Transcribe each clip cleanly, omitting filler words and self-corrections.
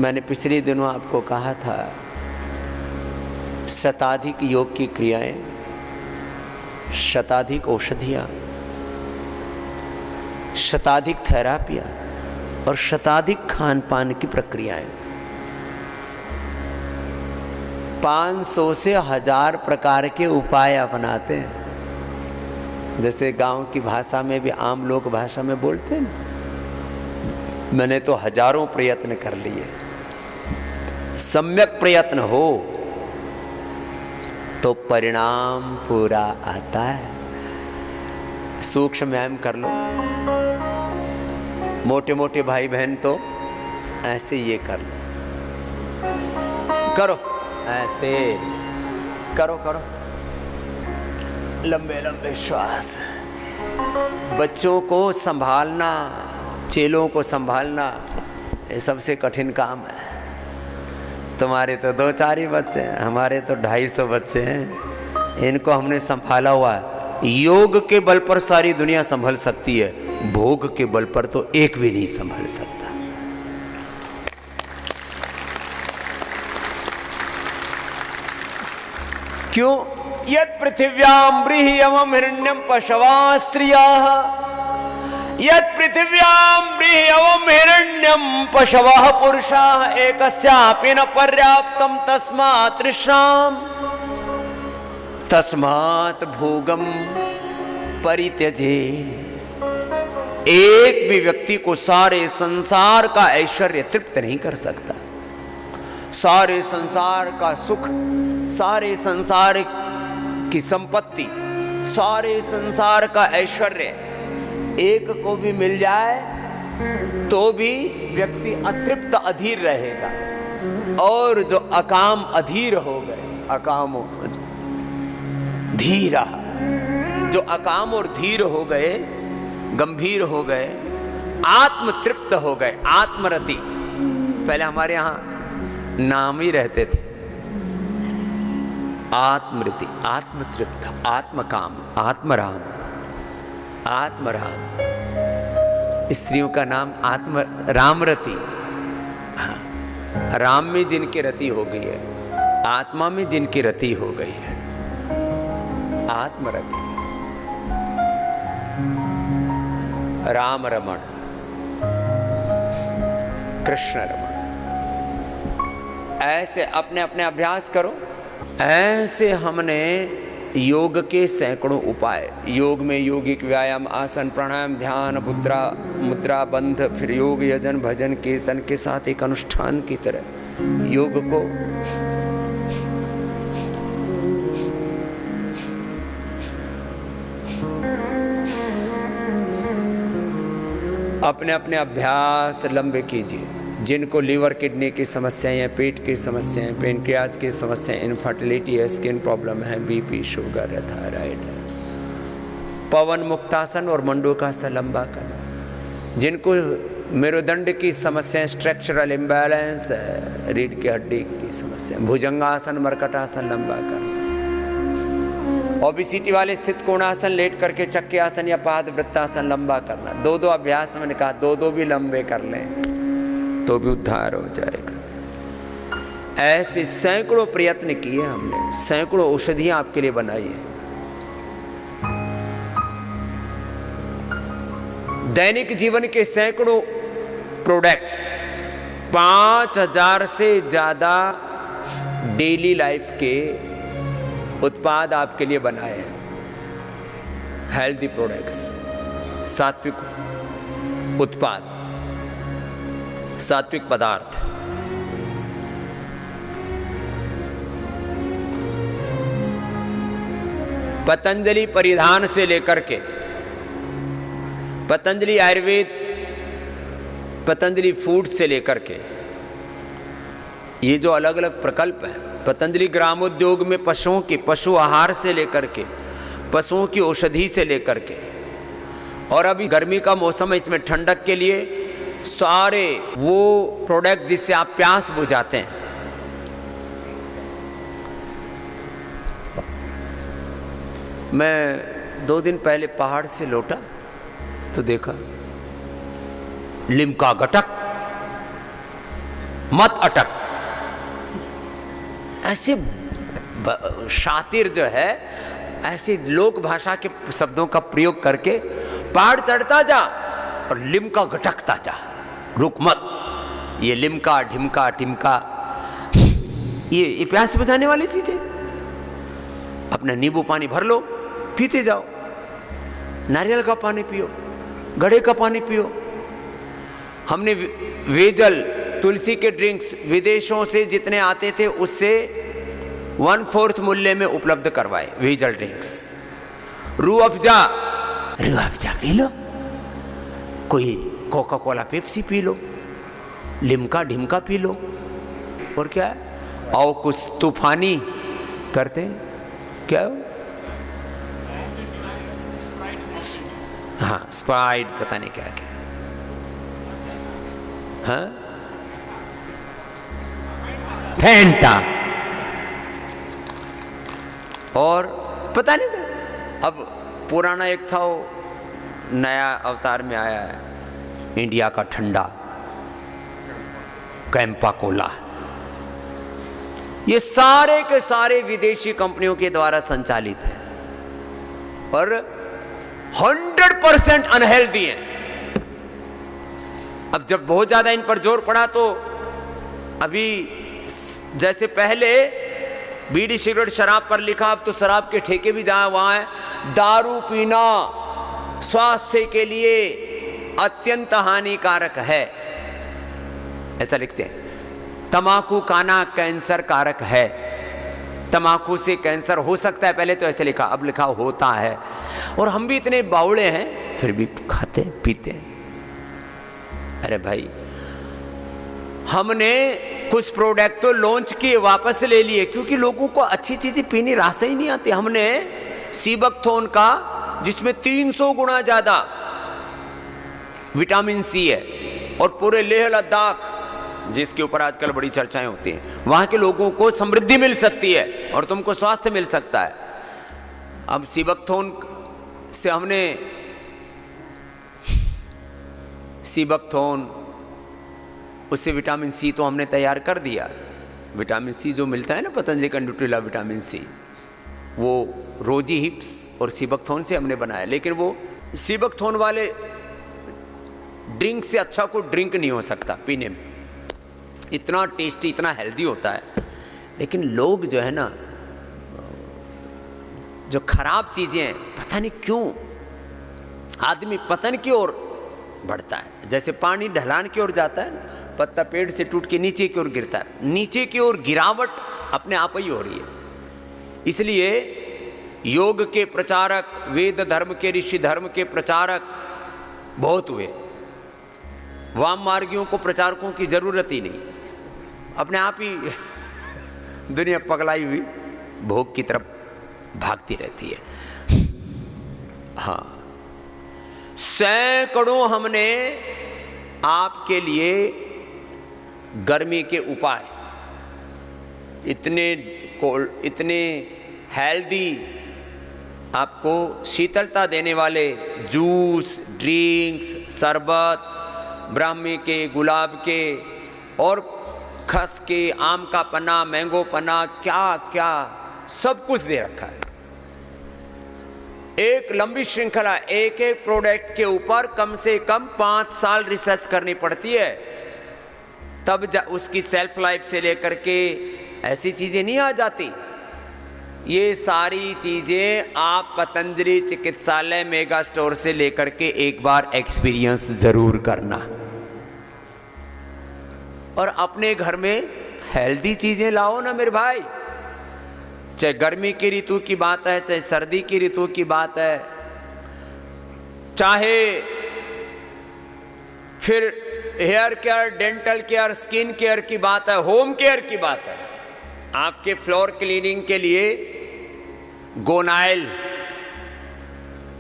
मैंने पिछले दिनों आपको कहा था, शताधिक योग की क्रियाएं, शताधिक औषधियाँ, शताधिक थेरापियाँ और शताधिक खान पान की प्रक्रियाएं, 500 से 1000 प्रकार के उपाय अपनाते हैं। जैसे गांव की भाषा में भी, आम लोक भाषा में बोलते हैं ना, मैंने तो हजारों प्रयत्न कर लिए। सम्यक प्रयत्न हो तो परिणाम पूरा आता है। सूक्ष्म व्यायाम कर लो। मोटे मोटे भाई बहन तो ऐसे ये कर लो, करो ऐसे, करो करो, लंबे लंबे श्वास। बच्चों को संभालना, चेलों को संभालना, ये सबसे कठिन काम है। तुम्हारे तो 2-4 ही बच्चे हैं, हमारे तो 250 बच्चे हैं। इनको हमने संभाला हुआ है। योग के बल पर सारी दुनिया संभल सकती है, भोग के बल पर तो एक भी नहीं संभल सकता। क्यों? यत् पृथिव्यां ब्रीह्यमं हिरण्यं पशवा स्त्रियाः, यत् पृथिव्यां ब्रीह्यमं हिरण्यं पशवः पुरुषाः, एकस्यापि न पर्याप्तं तस्मात् तृष्णाम्, तस्मात् भोगं परित्यजे। एक भी व्यक्ति को सारे संसार का ऐश्वर्य तृप्त नहीं कर सकता। सारे संसार का सुख, सारे संसार की संपत्ति, सारे संसार का ऐश्वर्य एक को भी मिल जाए तो भी व्यक्ति अतृप्त अधीर रहेगा। और जो अकाम अधीर हो गए, अकाम धीरा, जो अकाम और धीर हो गए, गंभीर हो गए, आत्म तृप्त हो गए, आत्मरति। पहले हमारे यहां नाम ही रहते थे, आत्मरति, आत्मतृप्त, आत्मकाम, आत्मराम, आत्मराम। स्त्रियों का नाम आत्म रामरति। हाँ, राम में जिनकी रति हो गई है, आत्मा में जिनकी रति हो गई है, आत्मरति। राम रमण, कृष्ण रमण। ऐसे अपने अपने अभ्यास करो। ऐसे हमने योग के सैकड़ों उपाय, योग में योगिक व्यायाम, आसन, प्राणायाम, ध्यान, मुद्रा बंध, फिर योग, यजन, भजन, कीर्तन के साथ एक अनुष्ठान की तरह योग को अपने अपने अभ्यास लंबे कीजिए। जिनको लीवर किडनी की समस्याएं हैं, पेट की समस्याएं, पेनक्रियाज की समस्याएं, इनफर्टिलिटी है, स्किन प्रॉब्लम है, बीपी, शुगर है, थायराइड है, पवन मुक्तासन और मंडूकासन लंबा करना। जिनको मेरुदंड की समस्याएं, स्ट्रक्चरल इम्बैलेंस है, रीढ़ की हड्डी की समस्या, भुजंगासन, मरकटासन लंबा करना। ओबेसिटी वाले स्थित कोणासन, लेट करके चक्के आसन या पाद वृत्तासन लंबा करना। 2-2 अभ्यास मैंने कहा, 2-2 भी लंबे कर लें तो भी उद्धार हो जाएगा। ऐसे सैकड़ों प्रयत्न किए हमने, सैकड़ों औषधियां आपके लिए बनाई हैं। दैनिक जीवन के सैकड़ों प्रोडक्ट, 5000 से ज्यादा डेली लाइफ के उत्पाद आपके लिए बनाए हैं। हेल्दी प्रोडक्ट्स, सात्विक उत्पाद, सात्विक पदार्थ। पतंजलि परिधान से लेकर के पतंजलि आयुर्वेद, पतंजलि फूड से लेकर के ये जो अलग अलग प्रकल्प है, पतंजलि ग्रामोद्योग में पशुओं के पशु आहार से लेकर के, पशुओं की औषधि से लेकर के, और अभी गर्मी का मौसम है, इसमें ठंडक के लिए सारे वो प्रोडक्ट जिससे आप प्यास बुझाते हैं। मैं 2 दिन पहले पहाड़ से लौटा तो देखा लिम्का गटक, मत अटक। ऐसे शातिर जो है ऐसे लोक भाषा के शब्दों का प्रयोग करके पहाड़ चढ़ता जा और लिमका घटकता जा, रुक मत। ये लिमका ढिमका टिमका ये प्यास बुझाने वाली चीजें। अपना नींबू पानी भर लो, पीते जाओ। नारियल का पानी पियो, गड़े का पानी पियो। हमने वेजल तुलसी के ड्रिंक्स विदेशों से जितने आते थे उससे 1/4 मूल्य में उपलब्ध करवाए। Vessel drinks, Rooh Afza P low, कोई Coca Cola Pepsi P low, Limca ढिमका P low. और क्या है, आओ कुछ तूफानी करते हैं। क्या हो? हाँ, स्प्राइट, पता नहीं क्या क्या। हाँ, फैंटा, और पता नहीं था। अब पुराना एक था, वो नया अवतार में आया है, इंडिया का ठंडा कैंपा कोला। ये सारे के सारे विदेशी कंपनियों के द्वारा संचालित है और 100% अनहेल्दी है। अब जब बहुत ज्यादा इन पर जोर पड़ा तो अभी जैसे पहले बीड़ी सिगरेट शराब पर लिखा, अब तो शराब के ठेके भी जहां वहां है, दारू पीना स्वास्थ्य के लिए अत्यंत हानिकारक है, ऐसा लिखते हैं। तंबाकू खाना कैंसर कारक है, तंबाकू से कैंसर हो सकता है, पहले तो ऐसे लिखा, अब लिखा होता है। और हम भी इतने बावड़े हैं फिर भी खाते पीते। अरे भाई, हमने कुछ प्रोडक्ट तो लॉन्च किए, वापस ले लिए, क्योंकि लोगों को अच्छी चीजें पीनी रास्ते ही नहीं आती। हमने सीबकथोन का, जिसमें 300 गुना ज्यादा विटामिन सी है, और पूरे लेह लद्दाख, जिसके ऊपर आजकल बड़ी चर्चाएं होती हैं, वहां के लोगों को समृद्धि मिल सकती है और तुमको स्वास्थ्य मिल सकता है। अब सीबकथोन से हमने सीबकथोन, उससे विटामिन सी तो हमने तैयार कर दिया। विटामिन सी जो मिलता है ना पतंजलि का न्यूट्रिला विटामिन सी, वो रोजी हिप्स और सीबकथोन से हमने बनाया। लेकिन वो सीबकथोन वाले ड्रिंक से अच्छा कोई ड्रिंक नहीं हो सकता पीने में, इतना टेस्टी, इतना हेल्दी होता है। लेकिन लोग जो है ना, जो खराब चीजें हैं, पता नहीं क्यों आदमी पतन की ओर बढ़ता है। जैसे पानी ढलान की ओर जाता है ना, पत्ता पेड़ से टूट के नीचे की ओर गिरता है, नीचे की ओर गिरावट अपने आप ही हो रही है। इसलिए योग के प्रचारक, वेद धर्म के, ऋषि धर्म के प्रचारक बहुत हुए, वाम मार्गियों को प्रचारकों की जरूरत ही नहीं, अपने आप ही दुनिया पगलाई हुई भोग की तरफ भागती रहती है। हाँ, सैकड़ों हमने आपके लिए गर्मी के उपाय, इतने हेल्दी, आपको शीतलता देने वाले जूस, ड्रिंक्स, शरबत, ब्राह्मी के, गुलाब के और खस के, आम का पन्ना, मैंगो पन्ना, क्या क्या सब कुछ दे रखा है। एक लंबी श्रृंखला, एक एक प्रोडक्ट के ऊपर कम से कम 5 साल रिसर्च करनी पड़ती है, तब उसकी सेल्फ लाइफ से लेकर के ऐसी चीजें नहीं आ जाती। ये सारी चीजें आप पतंजलि चिकित्सालय मेगा स्टोर से लेकर के एक बार एक्सपीरियंस जरूर करना, और अपने घर में हेल्दी चीजें लाओ ना मेरे भाई। चाहे गर्मी की ऋतु की बात है, चाहे सर्दी की ऋतु की बात है, चाहे फिर hair care, dental care, skin care की बात है, होम केयर की बात है। आपके फ्लोर क्लीनिंग के लिए गोनाइल,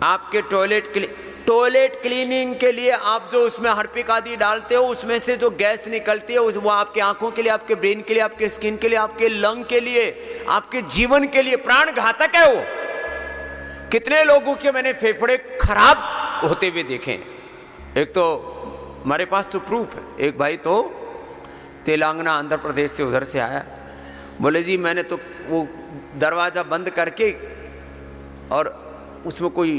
आपके टॉयलेट क्लीनिंग के लिए आप जो उसमें हार्पिक आदि डालते हो, उसमें से जो गैस निकलती है वो आपके आंखों के लिए, आपके ब्रेन के लिए, आपके स्किन के लिए, आपके लंग के लिए, आपके जीवन के लिए प्राण घातक है वो। कितने लोगों के मैंने फेफड़े खराब होते हुए देखे। एक तो हमारे पास तो प्रूफ है, एक भाई तो तेलंगाना आंध्र प्रदेश से उधर से आया। बोले जी मैंने तो वो दरवाज़ा बंद करके और उसमें कोई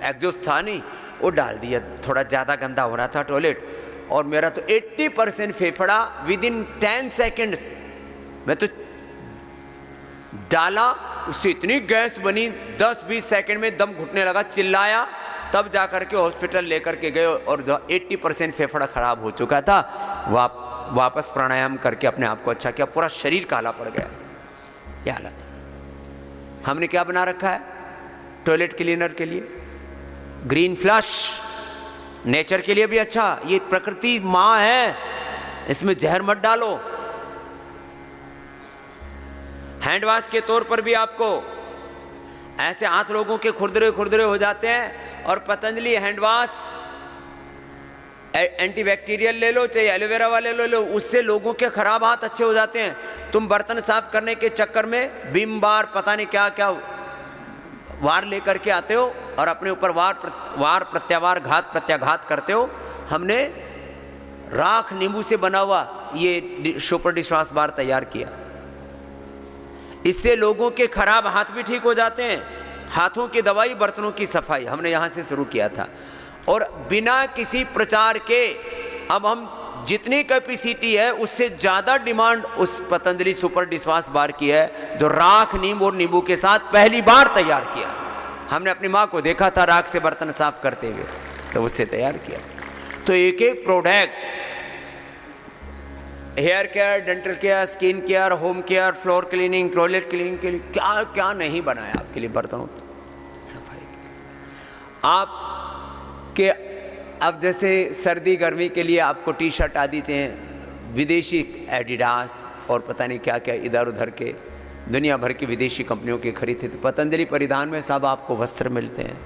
एग्जॉस्ट था नहीं, वो डाल दिया, थोड़ा ज़्यादा गंदा हो रहा था टॉयलेट, और मेरा तो 80% फेफड़ा विद इन 10 सेकेंड्स मैं तो डाला, उससे इतनी गैस बनी 10-20 सेकंड में दम घुटने लगा, चिल्लाया, तब जा कर के हॉस्पिटल लेकर के गए और 80% फेफड़ा खराब हो चुका था, वापस प्राणायाम करके अपने आप को अच्छा किया, पूरा शरीर काला पड़ गया। क्या हालत है। हमने क्या बना रखा है टॉयलेट क्लीनर के लिए? ग्रीन फ्लश, नेचर के लिए भी अच्छा, ये प्रकृति माँ है, इसमें जहर मत डालो। हैंड वॉश के तौर पर भी आपको ऐसे हाथ लोगों के खुरदरे खुरदरे हो जाते हैं, और पतंजलि हैंड वॉश एंटीबैक्टीरियल ले लो, चाहे एलोवेरा वाले ले लो, उससे लोगों के खराब हाथ अच्छे हो जाते हैं। तुम बर्तन साफ करने के चक्कर में विम बार पता नहीं क्या क्या वार लेकर के आते हो और अपने ऊपर वार प्रत्यावार घात प्रत्याघात करते हो। हमने राख नींबू से बना हुआ ये सुपर डिशवॉश बार तैयार किया, इससे लोगों के खराब हाथ भी ठीक हो जाते हैं। हाथों की दवाई, बर्तनों की सफाई हमने यहाँ से शुरू किया था, और बिना किसी प्रचार के अब हम जितनी कैपेसिटी है उससे ज़्यादा डिमांड उस पतंजलि सुपर डिशवॉश बार की है, जो राख नींबू और नींबू के साथ पहली बार तैयार किया। हमने अपनी माँ को देखा था राख से बर्तन साफ करते हुए, तो उससे तैयार किया। तो एक एक product, hair care, dental care, skin care, home care, floor cleaning, toilet cleaning के लिए क्या क्या नहीं बनाया आपके लिए, बर्तनों सफाई आपके। अब जैसे सर्दी गर्मी के लिए आपको टी शर्ट आदि चाहिए, विदेशी एडिडास और पता नहीं क्या क्या इधर उधर के दुनिया भर की विदेशी कंपनियों के खरीदते, तो पतंजलि परिधान में सब आपको वस्त्र मिलते हैं।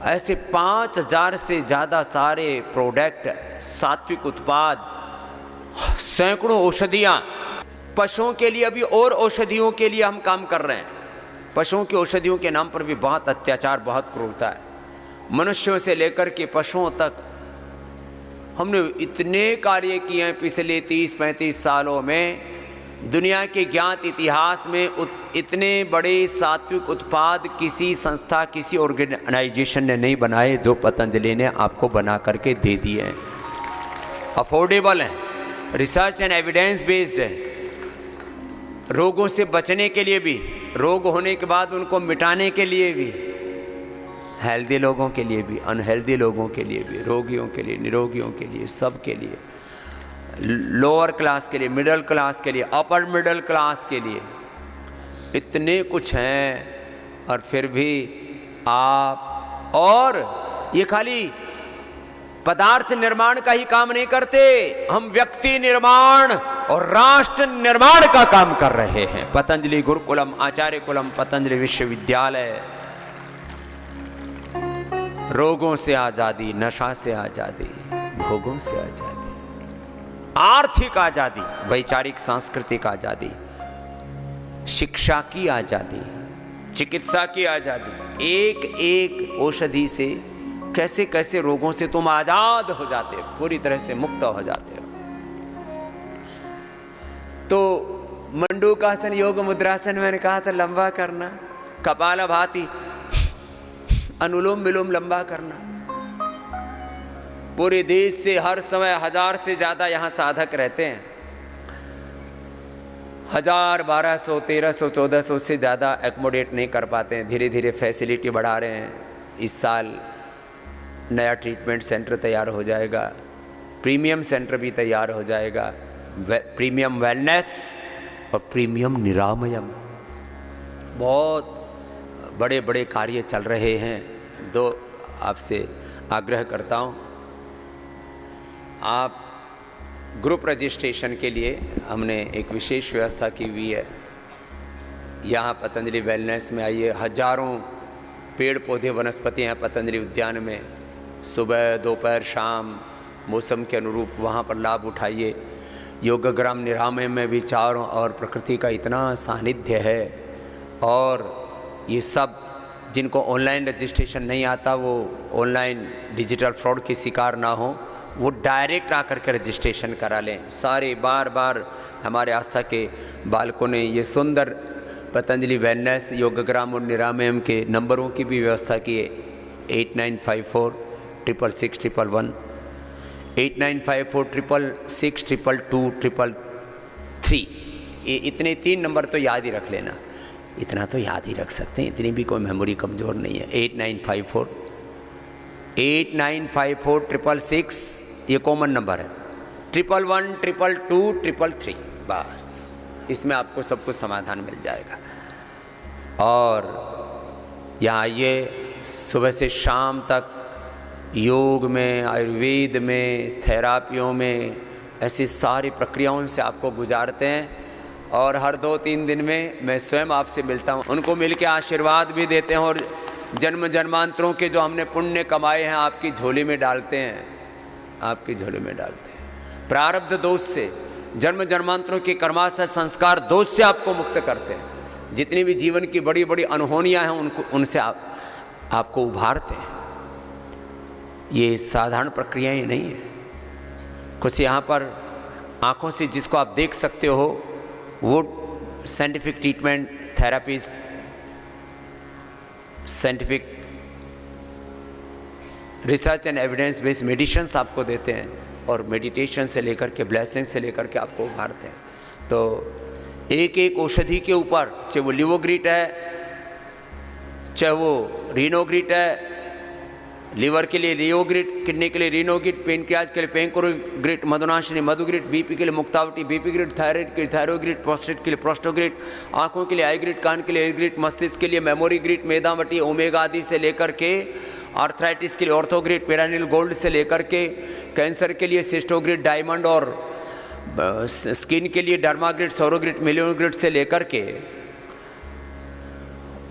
ऐसे 5000 से ज़्यादा सारे प्रोडक्ट, सात्विक उत्पाद, सैकड़ों औषधियाँ, पशुओं के लिए भी और औषधियों के लिए हम काम कर रहे हैं। पशुओं की औषधियों के नाम पर भी बहुत अत्याचार, बहुत क्रूरता है। मनुष्यों से लेकर के पशुओं तक हमने इतने कार्य किए हैं पिछले 30-35 सालों में। दुनिया के ज्ञात इतिहास में इतने बड़े सात्विक उत्पाद किसी संस्था, किसी ऑर्गेनाइजेशन ने नहीं बनाए जो पतंजलि ने आपको बना करके दे दिए हैं। अफोर्डेबल हैं, रिसर्च एंड एविडेंस बेस्ड है, रोगों से बचने के लिए भी, रोग होने के बाद उनको मिटाने के लिए भी, हेल्दी लोगों के लिए भी, अनहेल्दी लोगों के लिए भी, रोगियों के लिए, निरोगियों के लिए, सब के लिए, लोअर क्लास के लिए, मिडिल क्लास के लिए, अपर मिडिल क्लास के लिए, इतने कुछ हैं। और फिर भी आप, और ये खाली पदार्थ निर्माण का ही काम नहीं करते, हम व्यक्ति निर्माण और राष्ट्र निर्माण का काम कर रहे हैं। पतंजलि गुरुकुलम, आचार्य कुलम, पतंजलि विश्वविद्यालय, रोगों से आजादी, नशा से आजादी, भोगों से आजादी, आर्थिक आजादी, वैचारिक सांस्कृतिक आजादी, शिक्षा की आजादी, चिकित्सा की आजादी। एक एक औषधि से कैसे कैसे रोगों से तुम आजाद हो जाते हो, पूरी तरह से मुक्त हो जाते हो। तो मंडूकासन, योग मुद्रासन मैंने कहा था लंबा करना, कपालभाति, अनुलोम विलोम लंबा करना। पूरे देश से हर समय 1000 से ज़्यादा यहाँ साधक रहते हैं। 1000, 1200, 1300, 1400 से ज़्यादा एकोमोडेट नहीं कर पाते हैं। धीरे धीरे फैसिलिटी बढ़ा रहे हैं। इस साल नया ट्रीटमेंट सेंटर तैयार हो जाएगा, प्रीमियम सेंटर भी तैयार हो जाएगा, प्रीमियम वेलनेस और प्रीमियम निरामयम, बहुत बड़े बड़े कार्य चल रहे हैं। दो आपसे आग्रह करता हूँ, आप ग्रुप रजिस्ट्रेशन के लिए हमने एक विशेष व्यवस्था की हुई है। यहाँ पतंजलि वेलनेस में आइए, हजारों पेड़ पौधे वनस्पति हैं पतंजलि उद्यान में। सुबह, दोपहर, शाम मौसम के अनुरूप वहाँ पर लाभ उठाइए। योगग्राम निरामय में भी चारों और प्रकृति का इतना सानिध्य है। और ये सब जिनको ऑनलाइन रजिस्ट्रेशन नहीं आता वो ऑनलाइन डिजिटल फ्रॉड के शिकार ना हो, वो डायरेक्ट आकर के रजिस्ट्रेशन करा लें। सारे बार बार हमारे आस्था के बालकों ने ये सुंदर पतंजलि वेलनेस योगग्राम और निरामयम के नंबरों की भी व्यवस्था की है। 8954 66611 8954 ये इतने 3 नंबर तो याद ही रख लेना, इतना तो याद ही रख सकते हैं, इतनी भी कोई मेमोरी कमज़ोर नहीं है। 8954 666 ये कॉमन नंबर है। 1111 222 333 बस इसमें आपको सब कुछ समाधान मिल जाएगा। और यहाँ आइए, सुबह से शाम तक योग में, आयुर्वेद में, थेरापियों में ऐसी सारी प्रक्रियाओं से आपको गुजारते हैं। और हर 2-3 दिन में मैं स्वयं आपसे मिलता हूँ, उनको मिल के आशीर्वाद भी देते हैं और जन्म जन्मांतरों के जो हमने पुण्य कमाए हैं आपकी झोली में डालते हैं, आपकी झोली में डालते हैं। प्रारब्ध दोष से, जन्म जन्मांतरों के कर्माशय संस्कार दोष से आपको मुक्त करते हैं। जितनी भी जीवन की बड़ी बड़ी अनहोनियाँ हैं उनसे आपको उभारते हैं। ये साधारण प्रक्रियाएं नहीं है। कुछ यहाँ पर आँखों से जिसको आप देख सकते हो वो scientific treatment, therapies, scientific research and evidence based medicines आपको देते हैं और मेडिटेशन से लेकर के ब्लेसिंग से लेकर के आपको उभारते हैं। तो एक एक औषधि के ऊपर, चाहे वो लिवोग्रिट है, चाहे वो रीनोग्रिट है, लीवर के लिए रियोग्रिट, किडनी के लिए रीनोग्रिट, पेनक्रियाज के लिए पेनक्रोग्रिट, मधुनाशिनी मधुग्रिट, बीपी के लिए मुक्तावटी बीपीग्रिट, थायराइड के लिए थायरोग्रिट, प्रोस्टेट के लिए प्रोस्टोग्रिट, आंखों के लिए आईग्रिट, कान के लिए एयरग्रिट, मस्तिष्क के लिए मेमोरी ग्रिट, मेदावटी, ओमेगा आदि से लेकर के आर्थराइटिस के लिए ऑर्थोग्रिट, पेरानिल गोल्ड से लेकर के कैंसर के लिए सिस्टोग्रिट, डायमंड और स्किन के लिए डर्माग्रिट, सौरोग्रिट, मिलियोग्रिट से लेकर के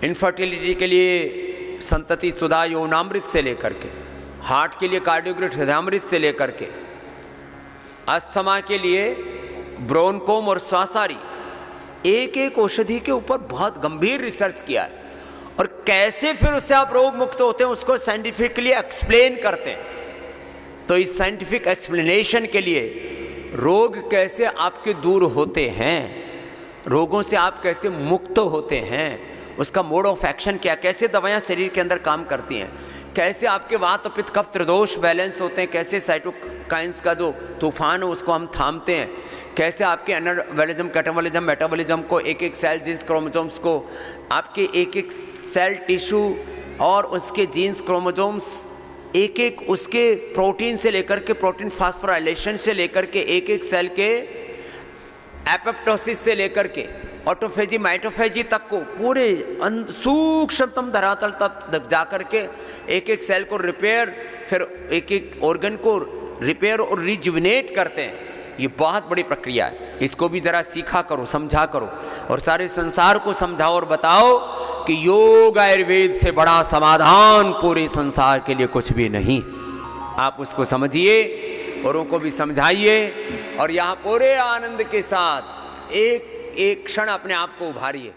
इनफर्टिलिटी के लिए संतति सुधा यौनामृत से लेकर के, हार्ट के लिए कार्डियोग्रिट, हृदयामृत से लेकर के, अस्थमा के लिए ब्रोनकोम और स्वासारी, एक एक औषधि के ऊपर बहुत गंभीर रिसर्च किया है। और कैसे फिर उससे आप रोग मुक्त होते हैं उसको साइंटिफिकली एक्सप्लेन करते हैं। तो इस साइंटिफिक एक्सप्लेनेशन के लिए रोग कैसे आपके दूर होते हैं, रोगों से आप कैसे मुक्त होते हैं, उसका मोड ऑफ एक्शन क्या, कैसे दवाएं शरीर के अंदर काम करती हैं, कैसे आपके वात पित्त कफ त्रिदोष बैलेंस होते हैं, कैसे साइटोकाइंस का जो तूफान है उसको हम थामते हैं, कैसे आपके एनाबॉलिज्म, कैटाबॉलिज्म, मेटाबॉलिज्म को, एक एक सेल जीन्स क्रोमोसोम्स को, आपके एक एक सेल टिश्यू और उसके जीन्स क्रोमोसोम्स, एक एक उसके प्रोटीन से लेकर के प्रोटीन फास्फोराइलेशन से लेकर के एक एक सेल के एपोप्टोसिस से लेकर के ऑटोफेजी माइटोफेजी तक को पूरे सूक्ष्मतम धरातल तक जाकर के एक एक सेल को रिपेयर, फिर एक एक ऑर्गन को रिपेयर और रिजुविनेट करते हैं। ये बहुत बड़ी प्रक्रिया है, इसको भी ज़रा सीखा करो, समझा करो और सारे संसार को समझाओ और बताओ कि योग आयुर्वेद से बड़ा समाधान पूरे संसार के लिए कुछ भी नहीं। आप उसको समझिए, औरों को भी समझाइए और यहाँ पूरे आनंद के साथ एक एक क्षण अपने आप को उभारिए।